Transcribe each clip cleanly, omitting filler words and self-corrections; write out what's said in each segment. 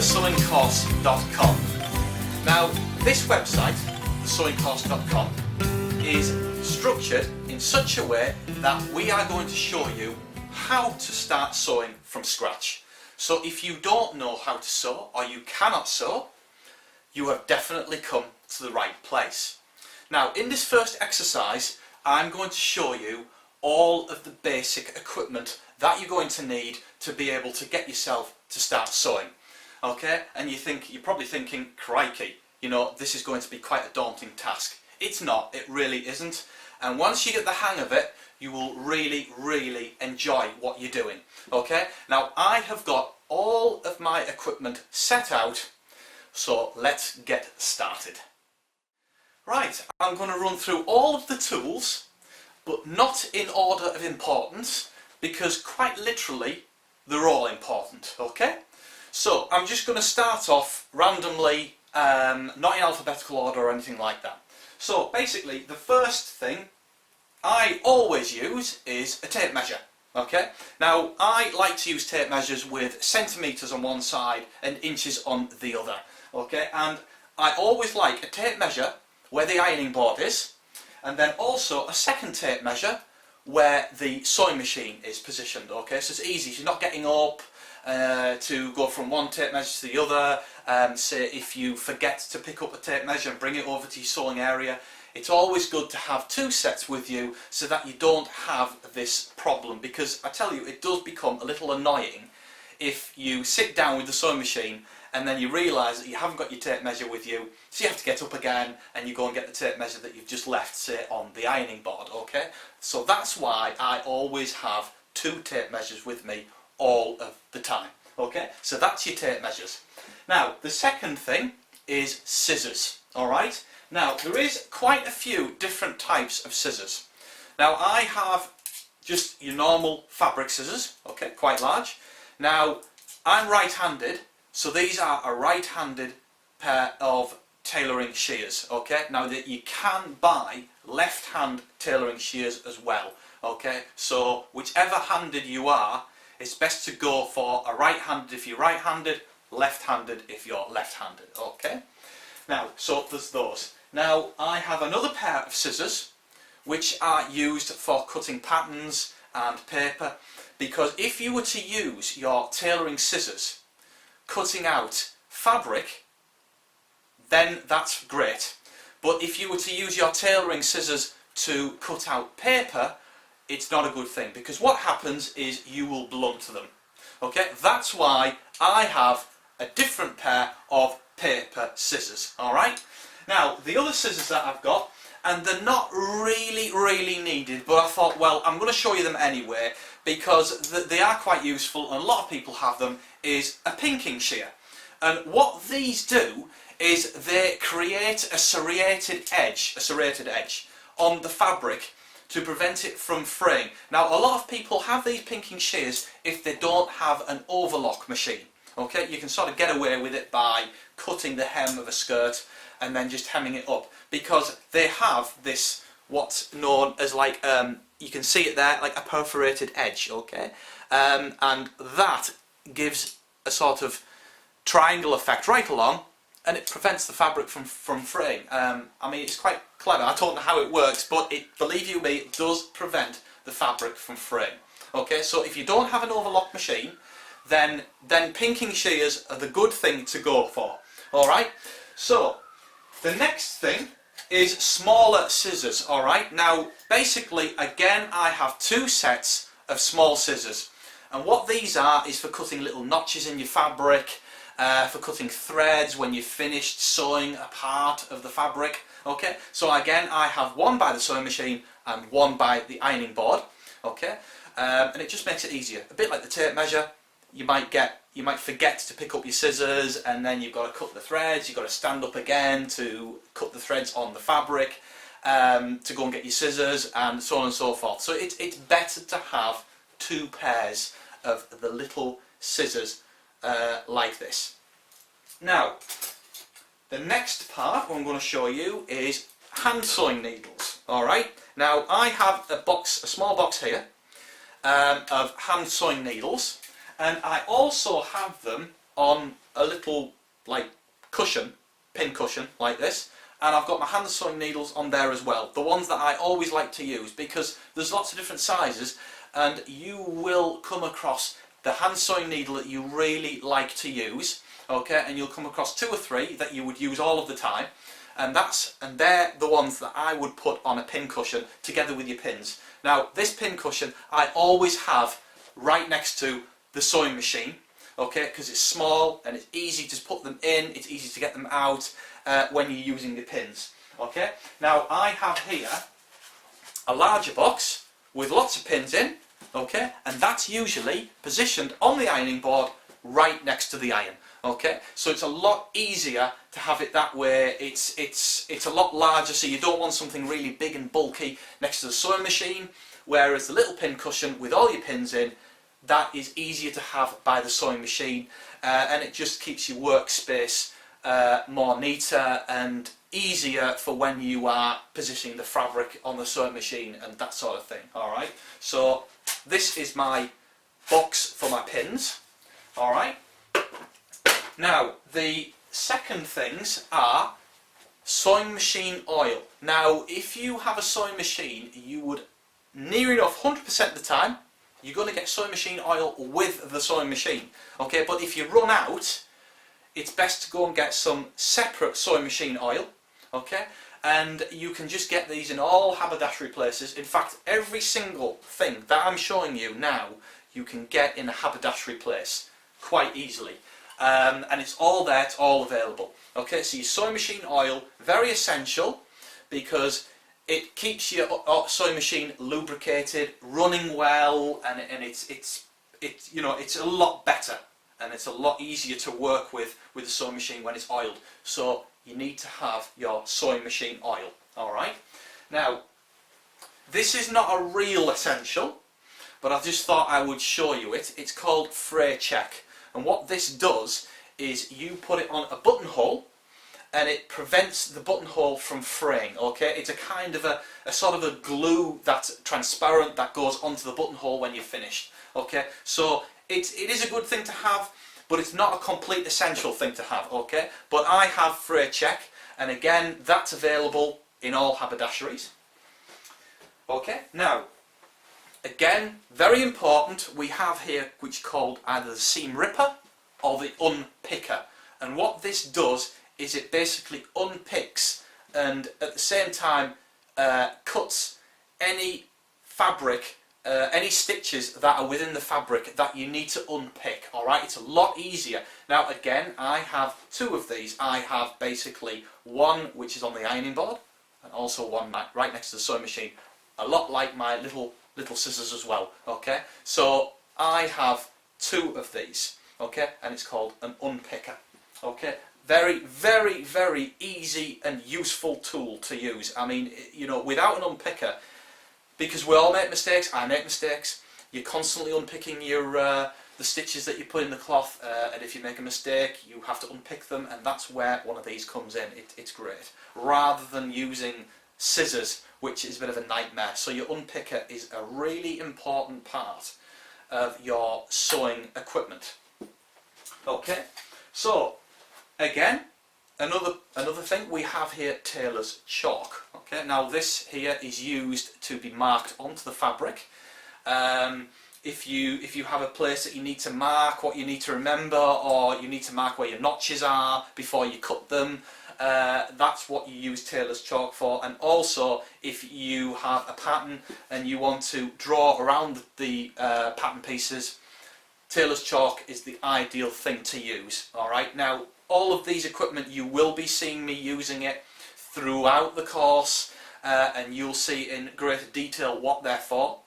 thesewingcourse.com. Now, this website, thesewingcourse.com, is structured in such a way that we are going to show you how to start sewing from scratch. So if you don't know how to sew or you cannot sew, you have definitely come to the right place. Now, in this first exercise, I'm going to show you all of the basic equipment that you're going to need to be able to get yourself to start sewing. Okay, and you're probably thinking, crikey, you know, this is going to be quite a daunting task. It's not, it really isn't. And once you get the hang of it, you will really, really enjoy what you're doing. Okay, now I have got all of my equipment set out, so let's get started. Right, I'm going to run through all of the tools, but not in order of importance, because quite literally they're all important. Okay, so I'm just going to start off randomly, not in alphabetical order or anything like that. So basically the first thing I always use is a tape measure. Okay, now I like to use tape measures with centimetres on one side and inches on the other. Okay, and I always like a tape measure where the ironing board is, and then also a second tape measure where the sewing machine is positioned. Okay, so it's easy, you're not getting up to go from one tape measure to the other. Say if you forget to pick up a tape measure and bring it over to your sewing area, it's always good to have two sets with you so that you don't have this problem, because I tell you, it does become a little annoying if you sit down with the sewing machine and then you realise that you haven't got your tape measure with you, so you have to get up again and you go and get the tape measure that you've just left, say, on the ironing board. Okay, so that's why I always have two tape measures with me all of the time. Okay, so that's your tape measures. Now the second thing is scissors. Alright, now there is quite a few different types of scissors. Now I have just your normal fabric scissors, okay, quite large. Now I'm right-handed, so these are a right-handed pair of tailoring shears. Okay, now that you can buy left-hand tailoring shears as well. Okay, so whichever handed you are, it's best to go for a right-handed if you're right-handed, left-handed if you're left-handed. Okay, now so there's those. Now I have another pair of scissors which are used for cutting patterns and paper, because if you were to use your tailoring scissors cutting out fabric, then that's great. But if you were to use your tailoring scissors to cut out paper, it's not a good thing, because what happens is you will blunt them. Okay, that's why I have a different pair of paper scissors. Alright, now the other scissors that I've got, and they're not really needed, but I thought, well, I'm going to show you them anyway because they are quite useful and a lot of people have them, is a pinking shear. And what these do is they create a serrated edge on the fabric to prevent it from fraying. Now a lot of people have these pinking shears if they don't have an overlock machine. Okay, you can sort of get away with it by cutting the hem of a skirt and then just hemming it up, because they have this, what's known as, like, you can see it there, like a perforated edge. Okay, and that gives a sort of triangle effect right along, and it prevents the fabric from fraying. I mean, it's quite clever. I don't know how it works, but believe you me, it does prevent the fabric from fraying. Okay, so if you don't have an overlock machine, then pinking shears are the good thing to go for. Alright, so the next thing is smaller scissors. Alright, now basically again I have two sets of small scissors, and what these are is for cutting little notches in your fabric, for cutting threads when you've finished sewing a part of the fabric. Okay, so again I have one by the sewing machine and one by the ironing board. Okay, and it just makes it easier, a bit like the tape measure. You might forget to pick up your scissors, and then you've got to cut the threads, you've got to stand up again to cut the threads on the fabric, to go and get your scissors, and so on and so forth. So it's better to have two pairs of the little scissors like this. Now the next part I'm going to show you is hand sewing needles. Alright, now I have a small box here of hand sewing needles, and I also have them on a little like cushion, pin cushion like this, and I've got my hand sewing needles on there as well, the ones that I always like to use, because there's lots of different sizes and you will come across the hand sewing needle that you really like to use, okay, and you'll come across 2 or 3 that you would use all of the time, and they're the ones that I would put on a pin cushion together with your pins. Now this pin cushion I always have right next to the sewing machine, okay, because it's small and it's easy to put them in, it's easy to get them out when you're using the pins. Okay, now I have here a larger box with lots of pins in, okay, and that's usually positioned on the ironing board right next to the iron. Okay, so it's a lot easier to have it that way. It's a lot larger, so you don't want something really big and bulky next to the sewing machine, whereas the little pin cushion with all your pins in, that is easier to have by the sewing machine, and it just keeps your workspace more neater and easier for when you are positioning the fabric on the sewing machine and that sort of thing. Alright, so this is my box for my pins. Alright, now the second things are sewing machine oil. Now if you have a sewing machine, you would near enough 100% of the time you're going to get sewing machine oil with the sewing machine, okay, but if you run out, it's best to go and get some separate sewing machine oil, okay, and you can just get these in all haberdashery places. In fact, every single thing that I'm showing you now you can get in a haberdashery place quite easily, and it's all there, it's all available. Okay, so your sewing machine oil, very essential, because it keeps your sewing machine lubricated, running well, and it's you know, it's a lot better and it's a lot easier to work with the sewing machine when it's oiled. So you need to have your sewing machine oil. All right. Now, this is not a real essential, but I just thought I would show you it. It's called frere check, and what this does is you put it on a buttonhole, and it prevents the buttonhole from fraying. Okay, it's a kind of a sort of a glue that's transparent that goes onto the buttonhole when you're finished. Okay, so it is a good thing to have, but it's not a complete essential thing to have. Okay, but I have frere check, and again that's available in all haberdasheries. Okay, now again, very important, we have here which is called either the seam ripper or the unpicker, and what this does is it basically unpicks and at the same time cuts any fabric, any stitches that are within the fabric that you need to unpick. Alright, it's a lot easier. Now again, I have 2 of these. I have basically one which is on the ironing board and also one right next to the sewing machine, a lot like my little scissors as well. Okay, so I have 2 of these, okay, and it's called an unpicker. Okay, very, very, very easy and useful tool to use. I mean, you know, without an unpicker, because we all make mistakes, I make mistakes, you're constantly unpicking your the stitches that you put in the cloth, and if you make a mistake you have to unpick them, and that's where one of these comes in. It's great, rather than using scissors, which is a bit of a nightmare. So your unpicker is a really important part of your sewing equipment. Okay, so again, another thing we have here, tailor's chalk. Okay, now this here is used to be marked onto the fabric. If you have a place that you need to mark what you need to remember, or you need to mark where your notches are before you cut them, that's what you use tailor's chalk for. And also if you have a pattern and you want to draw around the pattern pieces, tailor's chalk is the ideal thing to use. Alright, now all of these equipment you will be seeing me using it throughout the course, and you'll see in greater detail what they're for.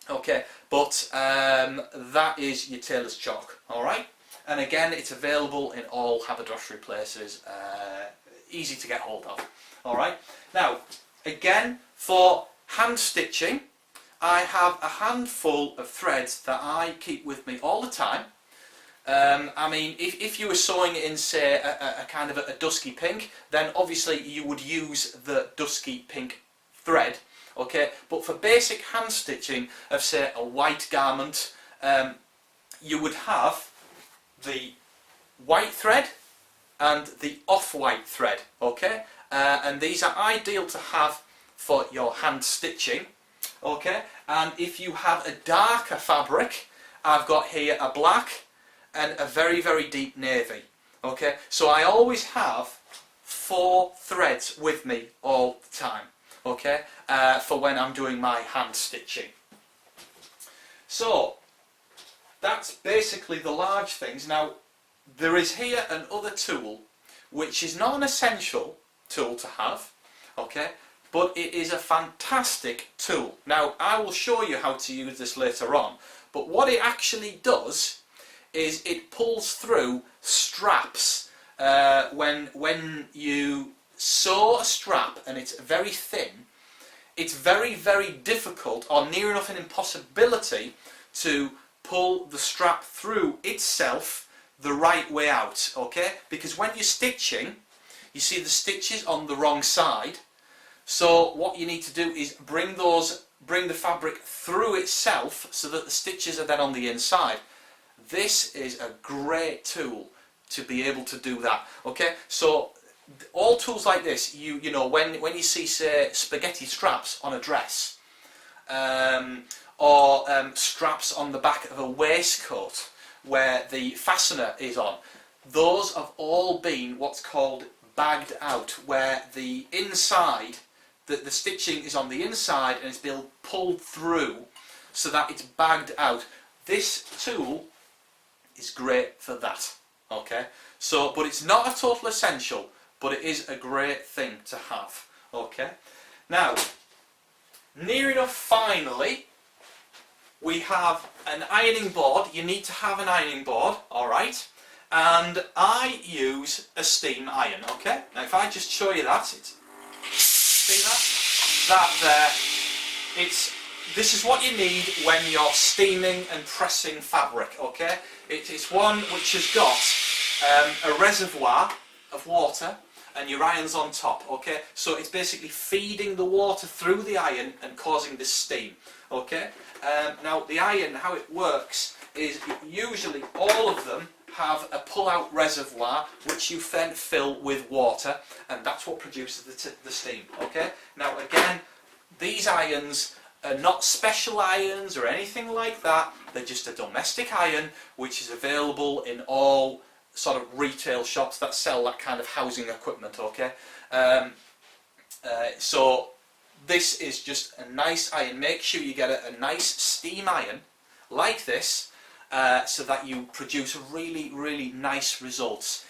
Okay, but that is your tailor's chalk. Alright, and again it's available in all haberdashery places, easy to get hold of. Alright, now again for hand stitching, I have a handful of threads that I keep with me all the time. I mean, if you were sewing in, say, a kind of a dusky pink, then obviously you would use the dusky pink thread, okay? But for basic hand stitching of, say, a white garment, you would have the white thread and the off-white thread, okay? And these are ideal to have for your hand stitching, okay? And if you have a darker fabric, I've got here a black and a very, very deep navy, okay? So I always have 4 threads with me all the time, okay? For when I'm doing my hand stitching. So that's basically the large things. Now there is here another tool which is not an essential tool to have, okay, but it is a fantastic tool. Now I will show you how to use this later on, but what it actually does is it pulls through straps. When you sew a strap and it's very thin, it's very, very difficult, or near enough an impossibility, to pull the strap through itself the right way out, okay? Because when you're stitching, you see the stitches on the wrong side. So what you need to do is bring the fabric through itself so that the stitches are then on the inside. This is a great tool to be able to do that, okay? So all tools like this, you know, when you see, say, spaghetti straps on a dress, or straps on the back of a waistcoat where the fastener is on, those have all been what's called bagged out, where the inside, the stitching is on the inside and it's been pulled through so that it's bagged out. This tool is great for that, okay? So, but it's not a total essential, but it is a great thing to have, okay? Now, near enough finally, we have an ironing board. You need to have an ironing board, alright? And I use a steam iron, okay? Now if I just show you that, see that? That there, this is what you need when you're steaming and pressing fabric, okay? It is one which has got a reservoir of water and your iron's on top, okay? So it's basically feeding the water through the iron and causing this steam, okay? Now the iron, how it works is usually all of them have a pull-out reservoir which you then fill with water, and that's what produces the steam, okay? Now again, these irons are not special irons or anything like that. They're just a domestic iron which is available in all sort of retail shops that sell that kind of housing equipment, okay? So this is just a nice iron. Make sure you get a nice steam iron like this, so that you produce really, really nice results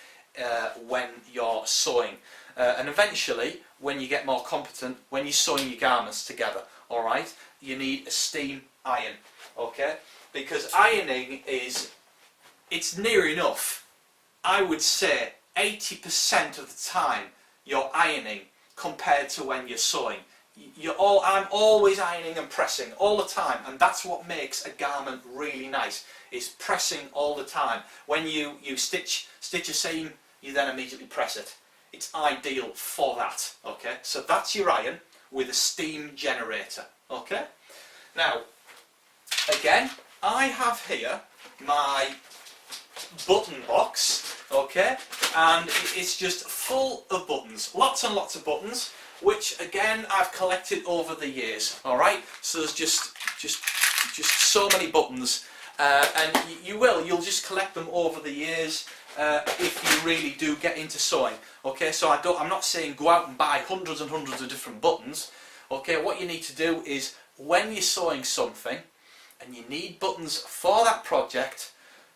when you're sewing. And eventually, when you get more competent, when you're sewing your garments together, alright, you need a steam iron, okay? Because ironing it's near enough, I would say 80% of the time you're ironing compared to when you're sewing. I'm always ironing and pressing all the time, and that's what makes a garment really nice, is pressing all the time. When you stitch a seam, you then immediately press it. It's ideal for that, okay? So that's your iron with a steam generator, okay? Now, again, I have here my button box, okay? And it's just full of buttons, lots and lots of buttons, which again I've collected over the years, alright? So there's just so many buttons, and you'll just collect them over the years if you really do get into sewing, okay? So I'm not saying go out and buy hundreds and hundreds of different buttons, okay? What you need to do is, when you're sewing something and you need buttons for that project,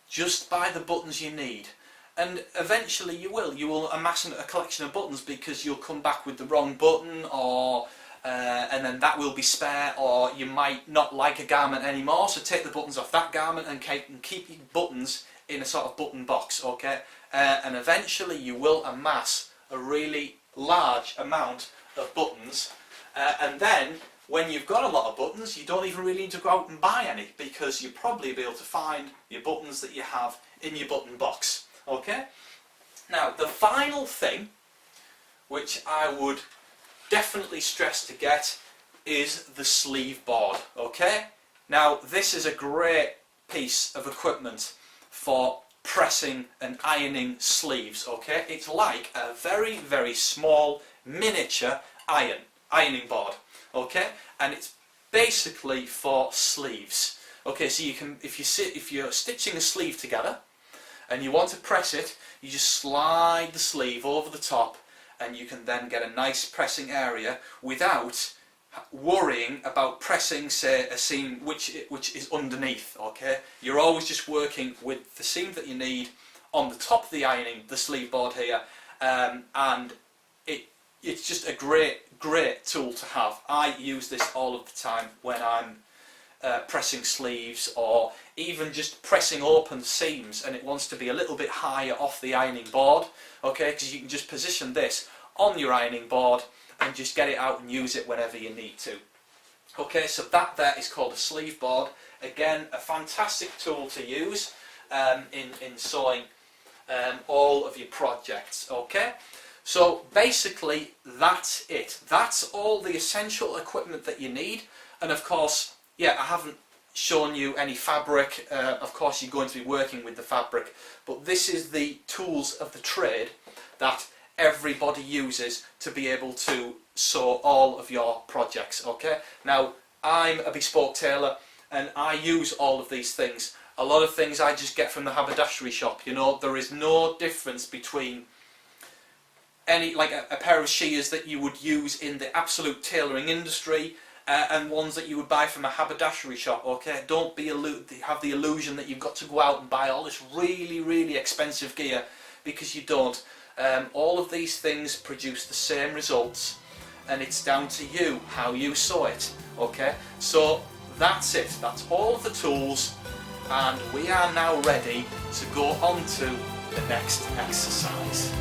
just buy the buttons you need. And eventually you will amass a collection of buttons, because you'll come back with the wrong button, or and then that will be spare, or you might not like a garment anymore, so take the buttons off that garment and keep your buttons in a sort of button box, okay? And eventually you will amass a really large amount of buttons, and then when you've got a lot of buttons, you don't even really need to go out and buy any, because you'll probably be able to find your buttons that you have in your button box. Okay? Now, the final thing, which I would definitely stress to get, is the sleeve board. Okay? Now, this is a great piece of equipment for pressing and ironing sleeves, okay? It's like a very, very small miniature ironing board, okay? And it's basically for sleeves. Okay, so you can, if you're stitching a sleeve together and you want to press it, you just slide the sleeve over the top and you can then get a nice pressing area without worrying about pressing, say, a seam which is underneath, okay? You're always just working with the seam that you need on the top of the sleeve board here, and it's just a great tool to have. I use this all of the time when I'm pressing sleeves, or even just pressing open seams and it wants to be a little bit higher off the ironing board, okay, because you can just position this on your ironing board and just get it out and use it whenever you need to. Okay, so that there is called a sleeve board. Again, a fantastic tool to use in sewing all of your projects. Okay, so basically that's it. That's all the essential equipment that you need. And of course, yeah, I haven't shown you any fabric. Of course, you're going to be working with the fabric, but this is the tools of the trade that everybody uses to be able to sew all of your projects. Okay, now I'm a bespoke tailor and I use all of these things. A lot of things I just get from the haberdashery shop. You know, there is no difference between any, like a pair of shears that you would use in the absolute tailoring industry and ones that you would buy from a haberdashery shop. Okay, don't have the illusion that you've got to go out and buy all this really expensive gear, because you don't. All of these things produce the same results, and it's down to you how you sew it. Okay, so that's it. That's all of the tools, and we are now ready to go on to the next exercise.